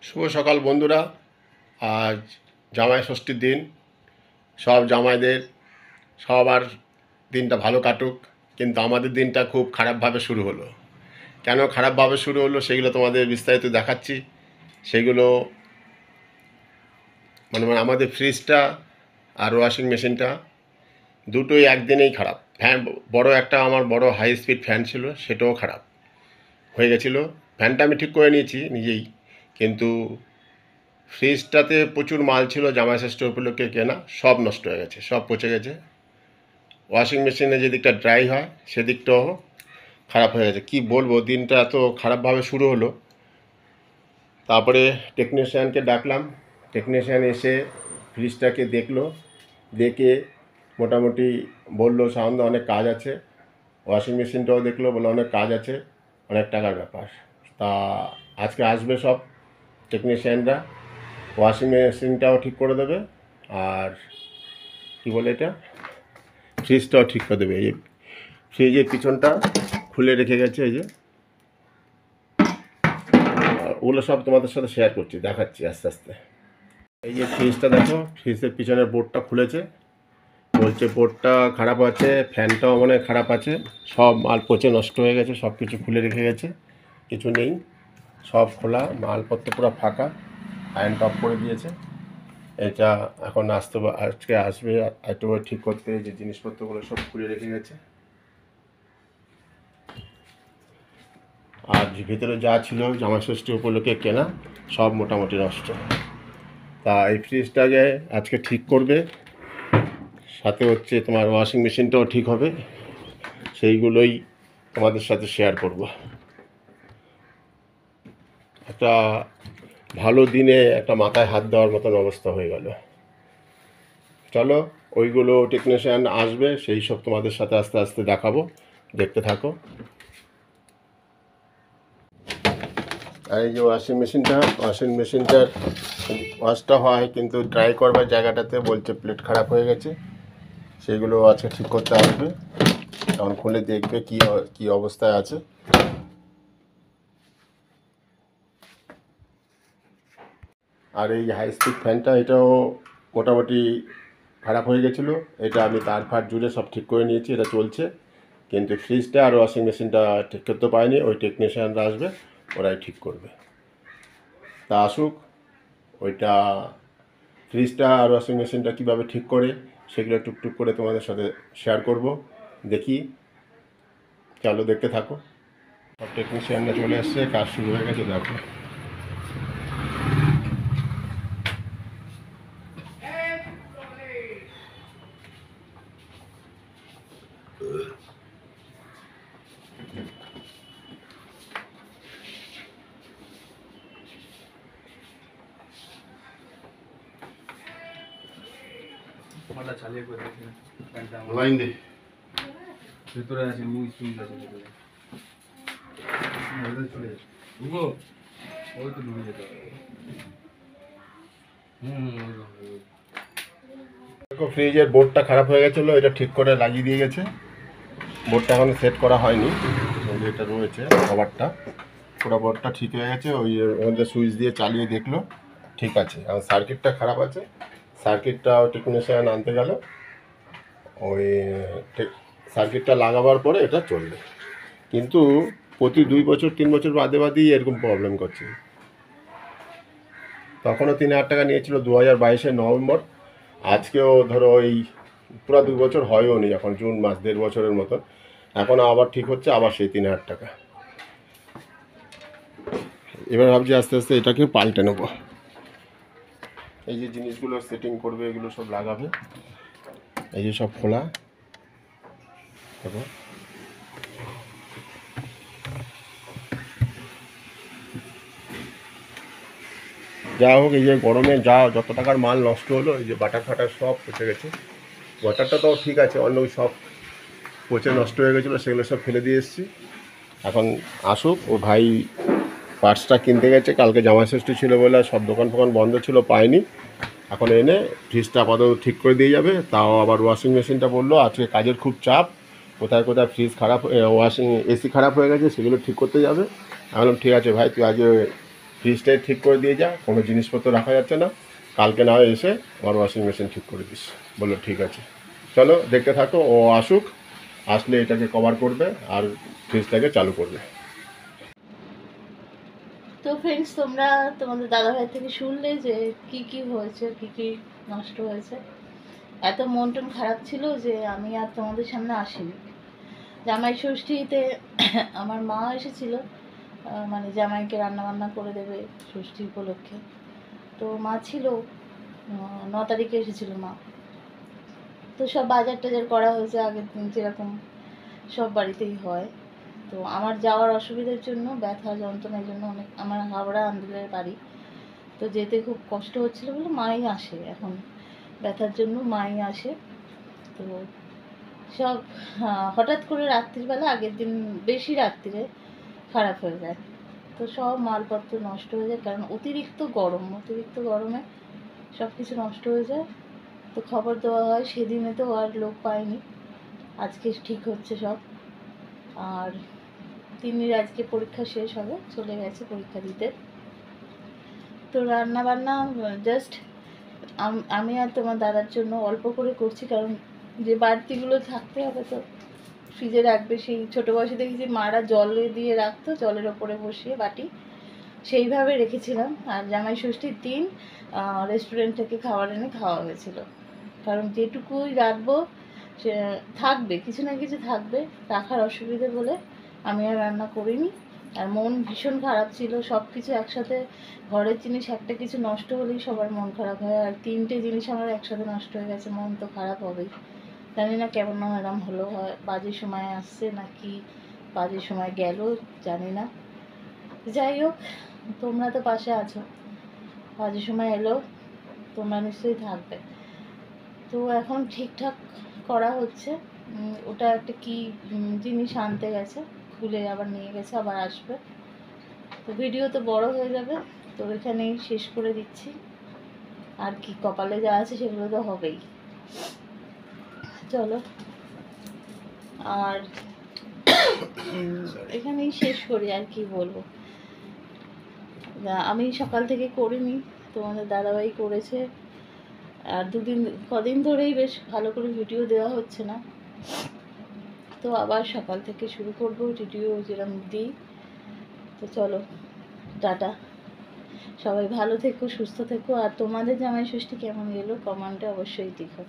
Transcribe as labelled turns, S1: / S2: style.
S1: শুভ সকাল বন্ধুরা। আজ জামাই ষষ্ঠীর দিন। সব জামাইদের সবার দিনটা ভালো কাটুক, কিন্তু আমাদের দিনটা খুব খারাপভাবে শুরু হলো। কেন খারাপভাবে শুরু হলো সেগুলো তোমাদের বিস্তারিত দেখাচ্ছি। সেগুলো মানে আমাদের ফ্রিজটা আর ওয়াশিং মেশিনটা দুটোই একদিনেই খারাপ। ফ্যান আমার বড় হাই স্পিড ফ্যান ছিল, সেটাও খারাপ হয়ে গেছিলো। ফ্যানটা আমি ঠিক করে নিয়েছি নিজেই, কিন্তু ফ্রিজটাতে প্রচুর মাল ছিল জামাই ষষ্ঠী উপলক্ষে কেনা, সব নষ্ট হয়ে গেছে, সব পচে গেছে। ওয়াশিং মেশিনে যে দিকটা ড্রাই হয় সেদিকটাও খারাপ হয়ে গেছে। কি বলবো, দিনটা এত খারাপভাবে শুরু হলো। তারপরে টেকনিশিয়ানকে ডাকলাম। টেকনিশিয়ান এসে ফ্রিজটাকে দেখলো, দেখে মোটামুটি বললো সামনে অনেক কাজ আছে। ওয়াশিং মেশিনটাও দেখলো, বললো অনেক কাজ আছে, অনেক টাকার ব্যাপার। তা আজকে আসবে সব টেকনিশিয়ানরা, ওয়াশিং মেশিনটাও ঠিক করে দেবে, আর কী বলে এটা, ফ্রিজটাও ঠিক করে দেবে। এই ফ্রিজের পিছনটা খুলে রেখে গেছে, এই যে ওগুলো সব তোমাদের সাথে শেয়ার করছি, দেখাচ্ছি আস্তে আস্তে। এই যে ফ্রিজটা দেখো, ফ্রিজের পিছনের বোর্ডটা খুলেছে, বলছে বোর্ডটা খারাপ আছে, ফ্যানটাও মানে খারাপ আছে, সব মাল পচে নষ্ট হয়ে গেছে, সব কিছু খুলে রেখে গেছে, কিছু নেই, সব খোলা, মালপত্র পুরো ফাঁকা, আয়রন অফ করে দিয়েছে। এটা এখন আজকে আসবে একটু ঠিক করতে, যে জিনিসপত্রগুলো সব খুলে রেখে গেছে। আর ভিতরে যা ছিল জামাই ষষ্ঠী উপলক্ষে কেনা, সব মোটামুটি নষ্ট। তা এই ফ্রিজটাকে আজকে ঠিক করবে, সাথে হচ্ছে তোমার ওয়াশিং মেশিনটাও ঠিক হবে, সেইগুলোই তোমাদের সাথে শেয়ার করব। একটা ভালো দিনে একটা মাথায় হাত দেওয়ার মতন অবস্থা হয়ে গেল। চলো, ওইগুলো টেকনিশিয়ান আসবে, সেই সব তোমাদের সাথে আস্তে আস্তে দেখাবো, দেখতে থাকো। আর এই যে ওয়াশিং মেশিনটার ওয়াশটা হয়, কিন্তু ড্রাই করবার জায়গাটাতে বলছে প্লেট খারাপ হয়ে গেছে, সেগুলো আজকে ঠিক করতে আসবে, তখন খুলে দেখবে কি অবস্থায় আছে। আর এই হাই স্পিড ফ্যানটা, এটাও মোটামুটি খারাপ হয়ে গেছিলো, এটা আমি তার ফার জুড়ে সব ঠিক করে নিয়েছি, এটা চলছে। কিন্তু ফ্রিজটা আর ওয়াশিং মেশিনটা ঠিক করতে পারিনি, ওই টেকনিশিয়ানরা আসবে, ওরাই ঠিক করবে। তা আসুক, ওইটা ফ্রিজটা আর ওয়াশিং মেশিনটা কীভাবে ঠিক করে সেগুলো টুকটুক করে তোমাদের সাথে শেয়ার করব, দেখি। চলো দেখতে থাকো। সব টেকনিশিয়ানরা চলে এসছে, কাজ শুরু হয়ে গেছে, দেখো। লাইন দে,
S2: ভিতরে আছে, মুই সুইচ আছে ভিতরে। চলে যাচ্ছে ঢুকো, ওই তো ঢুকে যেতে হবে।
S1: দেখো, ফ্রিজের বোর্ডটা খারাপ হয়ে গেছিলো, এটা ঠিক করে লাগিয়ে দিয়ে গেছে। বোর্ডটা এখনো সেট করা হয়নি, যেটা রয়েছে কভারটা, পুরো বোর্ডটা ঠিক হয়ে গেছে। ওই ওখানে সুইচ দিয়ে চালিয়ে দেখলো, ঠিক আছে। আর সার্কিটটা খারাপ আছে, সার্কিটটা টেকনিশিয়ান আনতে গেল, ওই সার্কিটটা লাগাবার পরে এটা চলবে। কিন্তু প্রতি 2 বছর 3 বছর বাদে বাদেই এরকম প্রবলেম করছে। তখনও 3,000 টাকা নিয়েছিল 2022-এর নভেম্বর, আজকেও ধরো ওই পুরো 2 বছর হয়ও নি, এখন জুন মাস, 1.5 বছরের মতো, এখন আবার ঠিক হচ্ছে, আবার সেই 3,000 টাকা। এবার ভাবছি আস্তে আস্তে এটাকে পাল্টে নেবো। এই যে জিনিসগুলো সেটিং করবে, এগুলো সব লাগাবে, এই যে সব খোলা, দেখো। যা হোক, এই যে গরমে যত টাকার মাল নষ্ট হলো, এই যে বাটার ফাটার সব পচে গেছে। বাটারটা তো ঠিক আছে, অন্য সব পচে নষ্ট হয়ে গেছিলো, সেগুলো সব ফেলে দিয়ে এসেছি। এখন আসুক, ও ভাই পার্টসটা কিনতে গেছে, কালকে জামাই ষষ্ঠী ছিল বলে সব দোকান ফোকান বন্ধ ছিল, পায়নি। এখন এনে ফ্রিজটা আপাতত ঠিক করে দিয়ে যাবে। তাও আবার ওয়াশিং মেশিনটা বললো আজকে কাজের খুব চাপ, কোথায় কোথায় ফ্রিজ খারাপ, এসি খারাপ হয়ে গেছে, সেগুলো ঠিক করতে যাবে। আমি বললাম ঠিক আছে ভাই, তুই আজকে ফ্রিজটাই ঠিক করে দিয়ে যা, কোনো জিনিসপত্র রাখা যাচ্ছে না, কালকে না হয় এসে আমার ওয়াশিং মেশিন ঠিক করে দিস। বললো ঠিক আছে, চলো দেখতে থাকো, ও আসুক, আসলে এটাকে কভার করবে আর ফ্রিজটাকে চালু করবে।
S3: তো ফ্রেন্ডস, তোমরা তোমাদের দাদাভাই থেকে শুনলে যে কি কি হয়েছে, কি কি নষ্ট হয়েছে। এত মন টন খারাপ ছিল যে আমি আর তোমাদের সামনে আসিনি। জামাই ষষ্ঠীতে আমার মা এসেছিল, মানে জামাইকে রান্না বান্না করে দেবে ষষ্ঠী উপলক্ষে। তো মা ছিল, 9 তারিখে এসেছিল মা। তো সব বাজার টাজার করা হয়েছে আগের দিন, যেরকম সব বাড়িতেই হয়। তো আমার যাওয়ার অসুবিধার জন্য, ব্যথা যন্ত্রণার জন্য, অনেক, আমার হাওড়া আন্দুলের বাড়ি, তো যেতে খুব কষ্ট হচ্ছিলো বলে মাই আসে এখন। ব্যথার জন্য মাই আসে। তো সব হঠাৎ করে রাত্রিবেলা, আগের দিন বেশি রাত্রিরে খারাপ হয়ে যায়। তো সব মালপত্র নষ্ট হয়ে যায়, কারণ অতিরিক্ত গরমে সব কিছু নষ্ট হয়ে যায়। তো খবর দেওয়া হয়, সেদিনে তো আর লোক পায়নি, আজকে ঠিক হচ্ছে সব। আর তিন্নির আজকে পরীক্ষা শেষ হবে, চলে গেছে পরীক্ষা দিতে। তো রান্না বান্না জাস্ট আমি আর তোমার দাদার জন্য অল্প করে করছি, কারণ যে বাড়তিগুলো থাকতে হবে তো ফ্রিজে রাখবে। সেই ছোটো বয়সে দেখেছি মারা জলে দিয়ে রাখতো, জলের ওপরে বসিয়ে বাটি, সেইভাবে রেখেছিলাম। আর জামাই ষষ্ঠীর দিন রেস্টুরেন্ট থেকে খাবার এনে খাওয়া হয়েছিল, কারণ যেটুকুই রাখবো সে থাকবে, কিছু না কিছু থাকবে, রাখার অসুবিধে বলে আমি আর রান্না করিনি। আর মন ভীষণ খারাপ ছিল, সব কিছু একসাথে, ঘরের জিনিস একটা কিছু নষ্ট হলেই সবার মন খারাপ হয়, আর 3টে জিনিস আমার একসাথে নষ্ট হয়ে গেছে, মন তো খারাপ হবেই। জানি না কেমন এরম হলো, হয় বাজে সময় আসছে নাকি বাজে সময় গেল, জানি না। যাই হোক, তোমরা তো পাশে আছো, বাজে সময় এলো, তোমরা নিশ্চয়ই থাকবে। তো এখন ঠিকঠাক করা হচ্ছে। ওটা একটা কি জিনিস আনতে গেছে, খুলে আবার নিয়ে গেছে, আবার আসবে। তো ভিডিও তো বড় হয়ে যাবে, তো এখানেই শেষ করে দিচ্ছি। আর কি, কপালে যা আছে সেগুলো তো হবেই। চলো, আর এখানেই শেষ করি, আর কি বলবো। আমি সকাল থেকে করিনি, তোমাদের দাদাভাই করেছে। আর কদিন ধরেই বেশ ভালো করে ভিডিও দেওয়া হচ্ছে না, তো আবার সকাল থেকে শুরু করবো ভিডিও যেরকম দিই। তো চলো, টাটা, সবাই ভালো থেকো, সুস্থ থেকো। আর তোমাদের জামাই ষষ্ঠী কেমন গেলো কমেন্টে অবশ্যই লিখো।